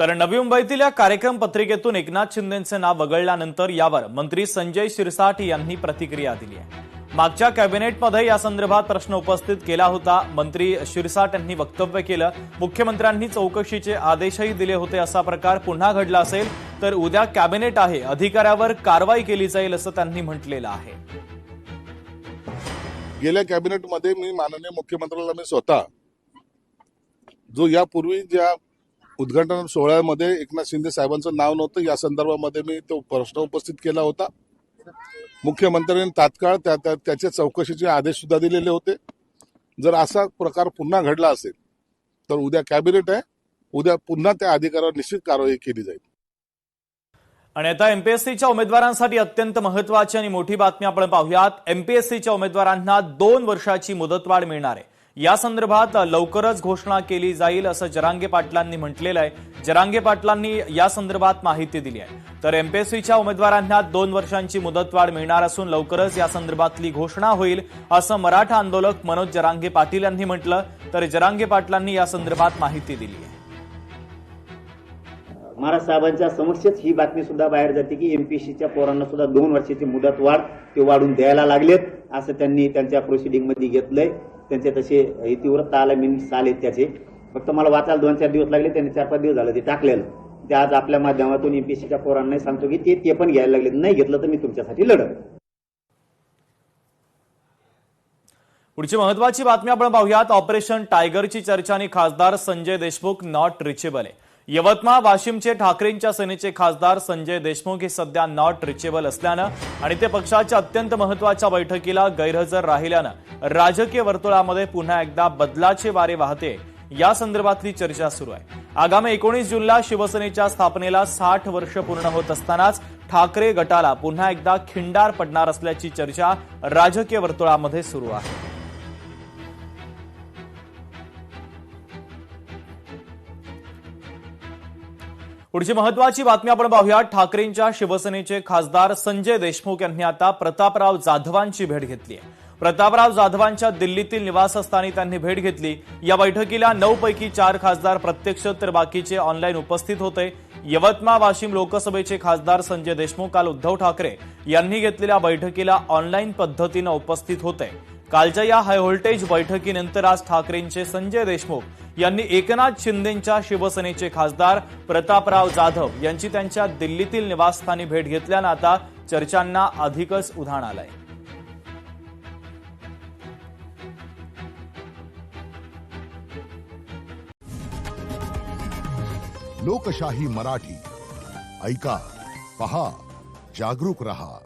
तर नवी मुंबईतील या कार्यक्रम पत्रिकेतून एकनाथ शिंदेंचे नाव वगळल्यानंतर यावर मंत्री संजय शिरसाट यांनी प्रतिक्रिया दिली आहे। मागच्या कॅबिनेटमध्ये या संदर्भात प्रश्न उपस्थित केला होता। मंत्री शिरसाट यांनी वक्तव्य केलं, मुख्यमंत्र्यांनी चौकशीचे आदेशही दिले होते। असा प्रकार पुन्हा घडला असेल तर उद्या कॅबिनेट आहे, अधिकाऱ्यावर कारवाई केली जाईल असं त्यांनी म्हटलेलं आहे। गेल्या कॅबिनेटमध्ये मी माननीय मुख्यमंत्र्याला मी स्वतः जो यापूर्वी ज्या उद्घाटन सोहळ्यामध्ये एकनाथ शिंदे साहेबांचं नाव नव्हतं या संदर्भामध्ये मी तो प्रश्न उपस्थित केला होता। मुख्यमंत्र्यांनी तात्काळ त्याच्या चौकशीचे आदेश सुद्धा दिलेले होते। जर असा प्रकार पुन्हा घडला असेल तर उद्या कॅबिनेट आहे, उद्या पुन्हा त्या अधिकाऱ्यावर निश्चित कारवाई केली जाईल। आणि आता एमपीएससीच्या उमेदवारांसाठी अत्यंत महत्त्वाची आणि मोठी बातमी आपण पाहूयात। एमपीएससीच्या उमेदवारांना 2 वर्षाची मुदतवाढ मिळणार आहे। या संदर्भात लवकरच घोषणा केली जाईल असं जरांगे पाटलांनी म्हटलेलं आहे। जरांगे पाटलांनी या संदर्भात माहिती दिली आहे। तर एमपीएससीच्या उमेदवारांना 2 वर्षांची मुदतवाढ मिळणार असून लवकरच या संदर्भातली घोषणा होईल असं मराठा आंदोलक मनोज जरांगे पाटील यांनी म्हटलं। तर जरांगे पाटलांनी या संदर्भात माहिती दिली आहे। महाराज साहेबांच्या समक्षच ही बातमी सुद्धा बाहेर जाते की एमपीएससीच्या पोरांना सुद्धा 2 वर्षाची मुदतवाढ ते वाढून द्यायला लागलेत असं त्यांनी त्यांच्या प्रोसिडिंग मध्ये घेतलंय। त्यांचे तसे इतिवृत्त आले मिनिट्स आले त्याचे, फक्त मला वाचायला 2-4 दिवस लागले, त्यांनी 4-5 दिवस झाले ते टाकलेलं। ते आज आपल्या माध्यमातून एमपीएससीच्या पोरांना सांगतो की ते पण घ्यायला लागले, नाही घेतलं तर मी तुमच्यासाठी लढत। पुढची महत्त्वाची बातमी आपण पाहूयात। ऑपरेशन टायगरची चर्चा आणि खासदार संजय देशमुख नॉट रिचेबल आहे। यवतमाळ वाशिमचे ठाकरेंच्या सेनेचे खासदार संजय देशमुख हे सध्या नॉट रिचेबल असल्यानं आणि ते पक्षाच्या अत्यंत महत्त्वाच्या बैठकीला गैरहजर राहिल्यानं राजकीय वर्तुळामध्ये पुन्हा एकदा बदलाचे वारे वाहते। या संदर्भातली चर्चा सुरू आहे। आगामी 19 जूनला शिवसेनेच्या स्थापनेला 60 वर्ष पूर्ण होत असतानाच ठाकरे गटाला पुन्हा एकदा खिंडार पडणार असल्याची चर्चा राजकीय वर्तुळामध्ये सुरू आहे। पुढची महत्त्वाची बातमी आपण पाहूया। ठाकरेंच्या शिवसेनेचे खासदार संजय देशमुख यांनी आता प्रतापराव जाधवांची भेट घेतली आहे। प्रतापराव जाधवांच्या दिल्लीतील निवासस्थानी त्यांनी भेट घेतली। या बैठकीला 9 पैकी 4 खासदार प्रत्यक्ष तर बाकीचे ऑनलाईन उपस्थित होते। यवतमाळ वाशिम लोकसभेचे खासदार संजय देशमुख काल उद्धव ठाकरे यांनी घेतलेल्या बैठकीला ऑनलाईन पद्धतीने उपस्थित होते। कालच्या या हाय व्होल्टेज बैठकीनंतर आज ठाकरेंचे संजय देशमुख यांनी एकनाथ शिंदेंच्या शिवसेनेचे खासदार प्रतापराव जाधव यांची त्यांच्या दिल्लीतील निवासस्थानी भेट घेतल्यानं आता चर्चांना अधिकच उधाण आलंय। लोकशाही मराठी ऐका, पहा, जागरूक रहा।